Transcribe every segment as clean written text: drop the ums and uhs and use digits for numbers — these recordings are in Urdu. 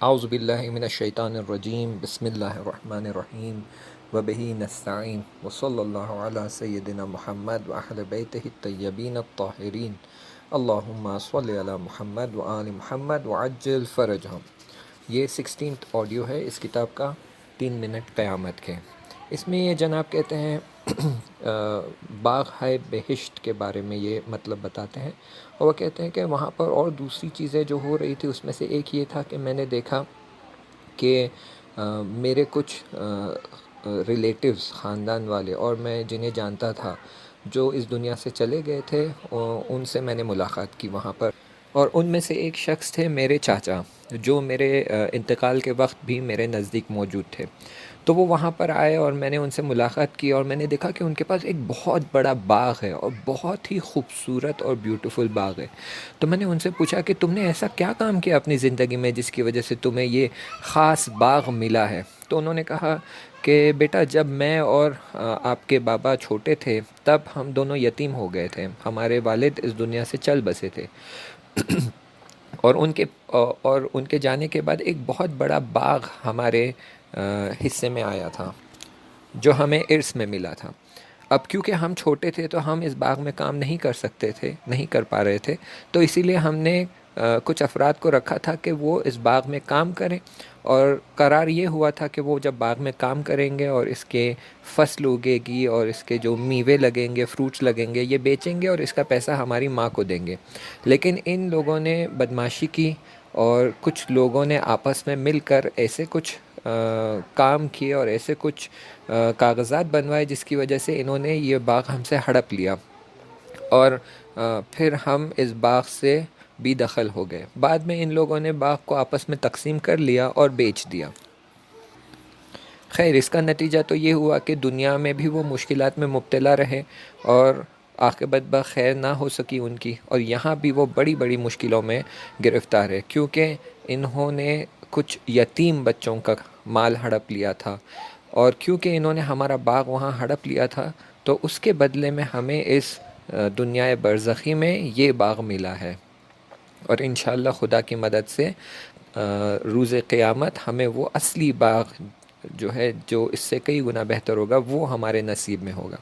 اعوذ باللہ من الشیطان الرجیم، بسم اللہ الرحمن الرحیم، وبہ نستعین، وصلی اللہ علی سیدنا محمد وأہل بیتہ الطیبین الطاہرین، اللہم صلی علی محمد وآل محمد وعجل فرجہم۔ یہ 16th آڈیو ہے اس کتاب کا، 3 منٹ قیامت کے۔ اس میں یہ جناب کہتے ہیں باغ ہے بہشت کے بارے میں یہ مطلب بتاتے ہیں، اور وہ کہتے ہیں کہ وہاں پر اور دوسری چیزیں جو ہو رہی تھی اس میں سے ایک یہ تھا کہ میں نے دیکھا کہ میرے کچھ ریلیٹیوز، خاندان والے، اور میں جنہیں جانتا تھا جو اس دنیا سے چلے گئے تھے، ان سے میں نے ملاقات کی وہاں پر، اور ان میں سے ایک شخص تھے میرے چاچا، جو میرے انتقال کے وقت بھی میرے نزدیک موجود تھے۔ تو وہ وہاں پر آئے اور میں نے ان سے ملاقات کی، اور میں نے دیکھا کہ ان کے پاس ایک بہت بڑا باغ ہے، اور بہت ہی خوبصورت اور بیوٹیفل باغ ہے۔ تو میں نے ان سے پوچھا کہ تم نے ایسا کیا کام کیا اپنی زندگی میں جس کی وجہ سے تمہیں یہ خاص باغ ملا ہے؟ تو انہوں نے کہا کہ بیٹا، جب میں اور آپ کے بابا چھوٹے تھے تب ہم دونوں یتیم ہو گئے تھے، ہمارے والد اس دنیا سے چل بسے تھے، اور ان کے جانے کے بعد ایک بہت بڑا باغ ہمارے حصے میں آیا تھا جو ہمیں ارث میں ملا تھا۔ اب کیونکہ ہم چھوٹے تھے تو ہم اس باغ میں کام نہیں کر سکتے تھے، نہیں کر پا رہے تھے، تو اسی لیے ہم نے کچھ افراد کو رکھا تھا کہ وہ اس باغ میں کام کریں، اور قرار یہ ہوا تھا کہ وہ جب باغ میں کام کریں گے اور اس کے فصل اگے گی اور اس کے جو میوے لگیں گے، فروٹس لگیں گے، یہ بیچیں گے اور اس کا پیسہ ہماری ماں کو دیں گے۔ لیکن ان لوگوں نے بدمعاشی کی، اور کچھ لوگوں نے آپس میں مل کر ایسے کچھ کام کیے اور ایسے کچھ کاغذات بنوائے جس کی وجہ سے انہوں نے یہ باغ ہم سے ہڑپ لیا، اور پھر ہم اس باغ سے بے دخل ہو گئے۔ بعد میں ان لوگوں نے باغ کو آپس میں تقسیم کر لیا اور بیچ دیا۔ خیر، اس کا نتیجہ تو یہ ہوا کہ دنیا میں بھی وہ مشکلات میں مبتلا رہے، اور عاقبت بخیر نہ ہو سکی ان کی، اور یہاں بھی وہ بڑی بڑی مشکلوں میں گرفتار ہے، کیونکہ انہوں نے کچھ یتیم بچوں کا مال ہڑپ لیا تھا، اور کیونکہ انہوں نے ہمارا باغ وہاں ہڑپ لیا تھا تو اس کے بدلے میں ہمیں اس دنیا برزخی میں یہ باغ ملا ہے، اور انشاءاللہ خدا کی مدد سے روز قیامت ہمیں وہ اصلی باغ جو ہے، جو اس سے کئی گنا بہتر ہوگا، وہ ہمارے نصیب میں ہوگا۔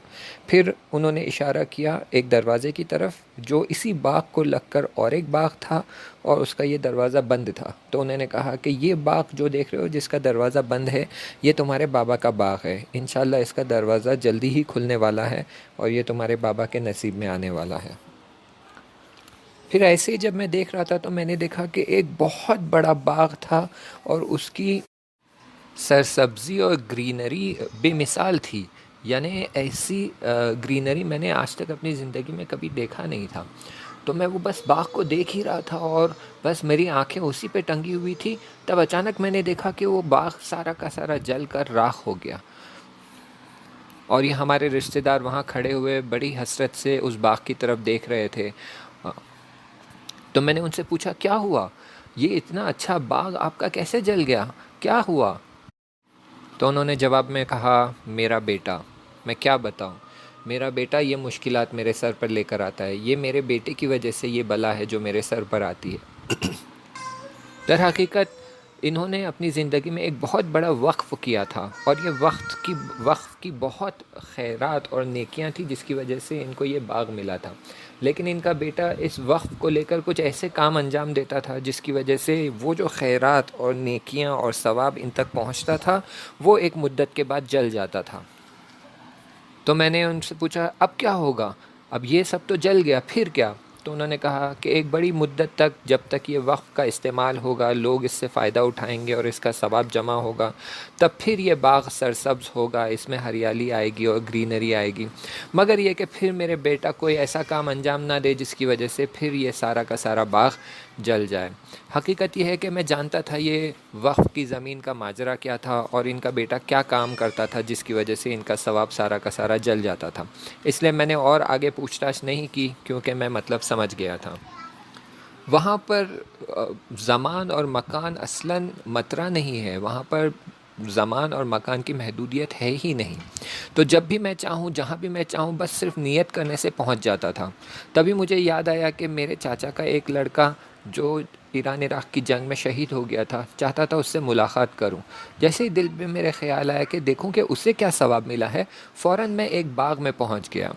پھر انہوں نے اشارہ کیا ایک دروازے کی طرف جو اسی باغ کو لگ کر اور ایک باغ تھا، اور اس کا یہ دروازہ بند تھا۔ تو انہوں نے کہا کہ یہ باغ جو دیکھ رہے ہو جس کا دروازہ بند ہے، یہ تمہارے بابا کا باغ ہے، انشاءاللہ اس کا دروازہ جلدی ہی کھلنے والا ہے، اور یہ تمہارے بابا کے نصیب میں آنے والا ہے۔ پھر ایسے ہی جب میں دیکھ رہا تھا تو میں نے دیکھا کہ ایک بہت بڑا باغ تھا، اور اس کی سرسبزی اور گرینری بے مثال تھی، یعنی ایسی گرینری میں نے آج تک اپنی زندگی میں کبھی دیکھا نہیں تھا۔ تو میں وہ بس باغ کو دیکھ ہی رہا تھا، اور بس میری آنکھیں اسی پہ ٹنگی ہوئی تھی، تب اچانک میں نے دیکھا کہ وہ باغ سارا کا سارا جل کر راکھ ہو گیا، اور یہ ہمارے رشتہ دار وہاں کھڑے ہوئے بڑی حسرت سے اس باغ کی طرف دیکھ رہے تھے۔ تو میں نے ان سے پوچھا کیا ہوا، یہ اتنا اچھا باغ آپ کا کیسے جل گیا، کیا ہوا؟ تو انہوں نے جواب میں کہا، میرا بیٹا، میں کیا بتاؤں، میرا بیٹا یہ مشکلات میرے سر پر لے کر آتا ہے، یہ میرے بیٹے کی وجہ سے یہ بلا ہے جو میرے سر پر آتی ہے۔ در حقیقت انہوں نے اپنی زندگی میں ایک بہت بڑا وقف کیا تھا، اور یہ وقف کی بہت خیرات اور نیکیاں تھیں جس کی وجہ سے ان کو یہ باغ ملا تھا، لیکن ان کا بیٹا اس وقف کو لے کر کچھ ایسے کام انجام دیتا تھا جس کی وجہ سے وہ جو خیرات اور نیکیاں اور ثواب ان تک پہنچتا تھا وہ ایک مدت کے بعد جل جاتا تھا۔ تو میں نے ان سے پوچھا اب کیا ہوگا، اب یہ سب تو جل گیا، پھر کیا؟ تو انہوں نے کہا کہ ایک بڑی مدت تک، جب تک یہ وقف کا استعمال ہوگا، لوگ اس سے فائدہ اٹھائیں گے اور اس کا ثواب جمع ہوگا، تب پھر یہ باغ سرسبز ہوگا، اس میں ہریالی آئے گی اور گرینری آئے گی، مگر یہ کہ پھر میرے بیٹا کوئی ایسا کام انجام نہ دے جس کی وجہ سے پھر یہ سارا کا سارا باغ جل جائے۔ حقیقت یہ ہے کہ میں جانتا تھا یہ وقف کی زمین کا ماجرا کیا تھا، اور ان کا بیٹا کیا کام کرتا تھا جس کی وجہ سے ان کا ثواب سارا کا سارا جل جاتا تھا، اس لیے میں نے اور آگے پوچھ تاچھ نہیں کی، کیونکہ میں مطلب سمجھ گیا تھا۔ وہاں پر زمان اور مکان اصلاً مطرح نہیں ہے، وہاں پر زمان اور مکان کی محدودیت ہے ہی نہیں، تو جب بھی میں چاہوں، جہاں بھی میں چاہوں، بس صرف نیت کرنے سے پہنچ جاتا تھا۔ تبھی مجھے یاد آیا کہ میرے چاچا کا ایک لڑکا جو ایران عراق کی جنگ میں شہید ہو گیا تھا، چاہتا تھا اس سے ملاقات کروں۔ جیسے ہی دل میں میرے خیال آیا کہ دیکھوں کہ اسے کیا ثواب ملا ہے، فوراً میں ایک باغ میں پہنچ گیا،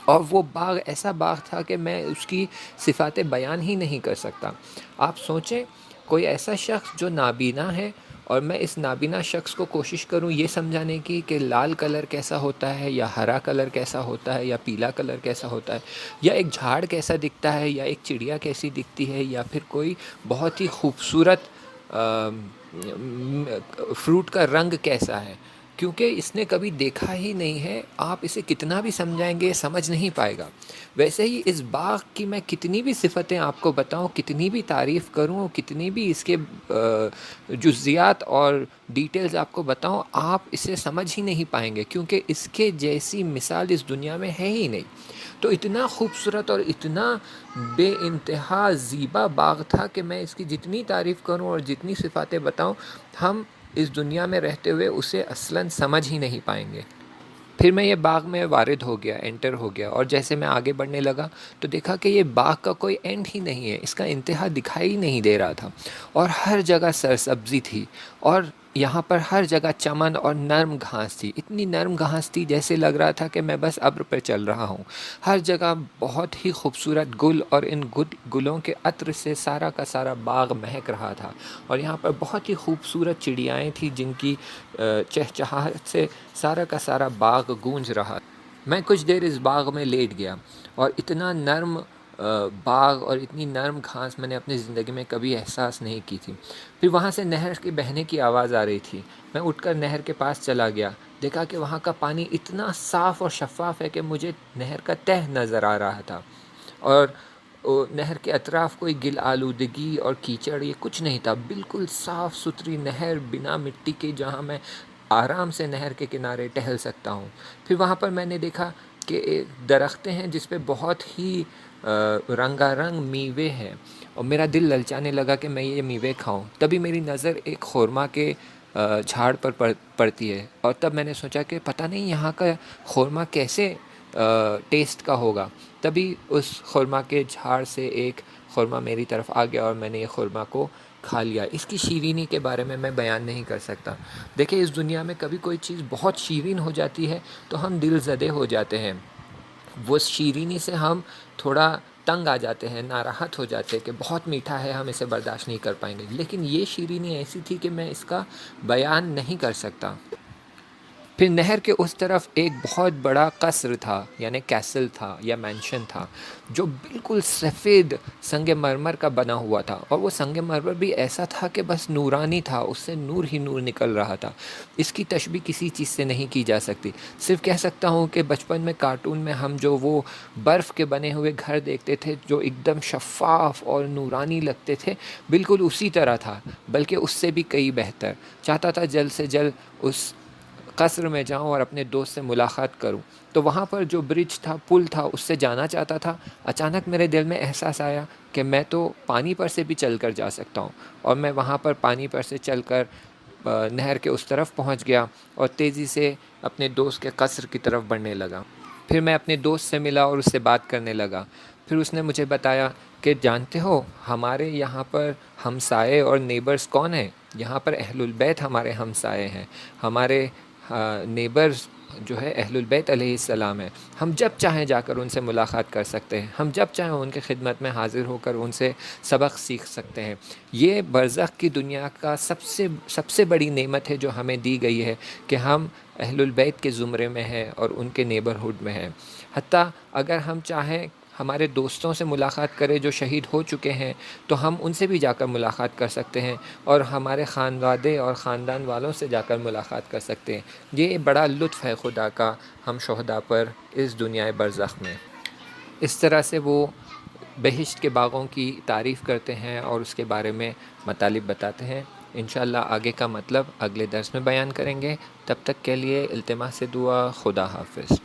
اور وہ باغ ایسا باغ تھا کہ میں اس کی صفات بیان ہی نہیں کر سکتا۔ آپ سوچیں، کوئی ایسا شخص جو نابینا ہے، اور میں اس نابینا شخص کو کوشش کروں یہ سمجھانے کی کہ لال کلر کیسا ہوتا ہے، یا ہرا کلر کیسا ہوتا ہے، یا پیلا کلر کیسا ہوتا ہے، یا ایک جھاڑ کیسا دکھتا ہے، یا ایک چڑیا کیسی دکھتی ہے، یا پھر کوئی بہت ہی خوبصورت فروٹ کا رنگ کیسا ہے، کیونکہ اس نے کبھی دیکھا ہی نہیں ہے، آپ اسے کتنا بھی سمجھائیں گے سمجھ نہیں پائے گا۔ ویسے ہی اس باغ کی میں کتنی بھی صفتیں آپ کو بتاؤں، کتنی بھی تعریف کروں، کتنی بھی اس کے جزیات اور ڈیٹیلز آپ کو بتاؤں، آپ اسے سمجھ ہی نہیں پائیں گے، کیونکہ اس کے جیسی مثال اس دنیا میں ہے ہی نہیں۔ تو اتنا خوبصورت اور اتنا بے انتہا زیبا باغ تھا کہ میں اس کی جتنی تعریف کروں اور جتنی صفاتیں بتاؤں، ہم اس دنیا میں رہتے ہوئے اسے اصلاً سمجھ ہی نہیں پائیں گے۔ پھر میں یہ باغ میں وارد ہو گیا، انٹر ہو گیا، اور جیسے میں آگے بڑھنے لگا تو دیکھا کہ یہ باغ کا کوئی اینڈ ہی نہیں ہے، اس کا انتہا دکھائی نہیں دے رہا تھا، اور ہر جگہ سرسبزی تھی، اور یہاں پر ہر جگہ چمن اور نرم گھاس تھی، اتنی نرم گھاس تھی جیسے لگ رہا تھا کہ میں بس ابر پہ چل رہا ہوں۔ ہر جگہ بہت ہی خوبصورت گل، اور ان گلوں کے عطر سے سارا کا سارا باغ مہک رہا تھا، اور یہاں پر بہت ہی خوبصورت چڑیائیں تھیں جن کی چہچہاہٹ سے سارا کا سارا باغ گونج رہا۔ میں کچھ دیر اس باغ میں لیٹ گیا، اور اتنا نرم باغ اور اتنی نرم گھاس میں نے اپنی زندگی میں کبھی احساس نہیں کی تھی۔ پھر وہاں سے نہر کے بہنے کی آواز آ رہی تھی، میں اٹھ کر نہر کے پاس چلا گیا، دیکھا کہ وہاں کا پانی اتنا صاف اور شفاف ہے کہ مجھے نہر کا تہہ نظر آ رہا تھا، اور نہر کے اطراف کوئی گل آلودگی اور کیچڑ یہ کچھ نہیں تھا، بالکل صاف ستھری نہر بنا مٹی کے، جہاں میں آرام سے نہر کے کنارے ٹہل سکتا ہوں۔ پھر وہاں پر میں نے دیکھا کہ ایک درختیں ہیں جس پہ بہت ہی رنگا رنگ میوے ہیں، اور میرا دل للچانے لگا کہ میں یہ میوے کھاؤں۔ تبھی میری نظر ایک خورما کے جھاڑ پر پڑتی ہے، اور تب میں نے سوچا کہ پتہ نہیں یہاں کا خورما کیسے ٹیسٹ کا ہوگا۔ تبھی اس خورما کے جھاڑ سے ایک خورما میری طرف آ گیا، اور میں نے یہ خورما کو کھا لیا۔ اس کی شیرینی کے بارے میں بیان نہیں کر سکتا۔ دیکھیں، اس دنیا میں کبھی کوئی چیز بہت شیرین ہو جاتی ہے تو ہم دل زدے ہو جاتے ہیں، وہ شیرینی سے ہم تھوڑا تنگ آ جاتے ہیں، ناراحت ہو جاتے ہیں کہ بہت میٹھا ہے، ہم اسے برداشت نہیں کر پائیں گے، لیکن یہ شیرینی ایسی تھی کہ میں اس کا بیان نہیں کر سکتا۔ پھر نہر کے اس طرف ایک بہت بڑا قصر تھا، یعنی کیسل تھا یا مینشن تھا، جو بالکل سفید سنگ مرمر کا بنا ہوا تھا، اور وہ سنگ مرمر بھی ایسا تھا کہ بس نورانی تھا، اس سے نور ہی نور نکل رہا تھا۔ اس کی تشبیہ کسی چیز سے نہیں کی جا سکتی، صرف کہہ سکتا ہوں کہ بچپن میں کارٹون میں ہم جو وہ برف کے بنے ہوئے گھر دیکھتے تھے جو ایک دم شفاف اور نورانی لگتے تھے، بالکل اسی طرح تھا، بلکہ اس سے بھی کئی بہتر۔ چاہتا تھا جلد سے جلد اس قصر میں جاؤں اور اپنے دوست سے ملاقات کروں، تو وہاں پر جو برج تھا، پل تھا، اس سے جانا چاہتا تھا۔ اچانک میرے دل میں احساس آیا کہ میں تو پانی پر سے بھی چل کر جا سکتا ہوں، اور میں وہاں پر پانی پر سے چل کر نہر کے اس طرف پہنچ گیا، اور تیزی سے اپنے دوست کے قصر کی طرف بڑھنے لگا۔ پھر میں اپنے دوست سے ملا اور اس سے بات کرنے لگا۔ پھر اس نے مجھے بتایا کہ جانتے ہو ہمارے یہاں پر ہمسائے اور نیبرز کون ہیں؟ یہاں پر اہل البیت ہمارے ہمسائے ہیں، ہمارے نیبرز جو ہے اہل البیت علیہ السلام ہے، ہم جب چاہیں جا کر ان سے ملاقات کر سکتے ہیں، ہم جب چاہیں ان کے خدمت میں حاضر ہو کر ان سے سبق سیکھ سکتے ہیں۔ یہ برزخ کی دنیا کا سب سے بڑی نعمت ہے جو ہمیں دی گئی ہے کہ ہم اہل البیت کے زمرے میں ہیں اور ان کے نیبرہڈ میں ہیں۔ حتیٰ اگر ہم چاہیں ہمارے دوستوں سے ملاقات کریں جو شہید ہو چکے ہیں، تو ہم ان سے بھی جا کر ملاقات کر سکتے ہیں، اور ہمارے خانوادے اور خاندان والوں سے جا کر ملاقات کر سکتے ہیں۔ یہ بڑا لطف ہے خدا کا ہم شہداء پر اس دنیا برزخ میں۔ اس طرح سے وہ بہشت کے باغوں کی تعریف کرتے ہیں اور اس کے بارے میں مطالب بتاتے ہیں۔ انشاءاللہ آگے کا مطلب اگلے درس میں بیان کریں گے۔ تب تک کے لیے التماس سے دعا، خدا حافظ۔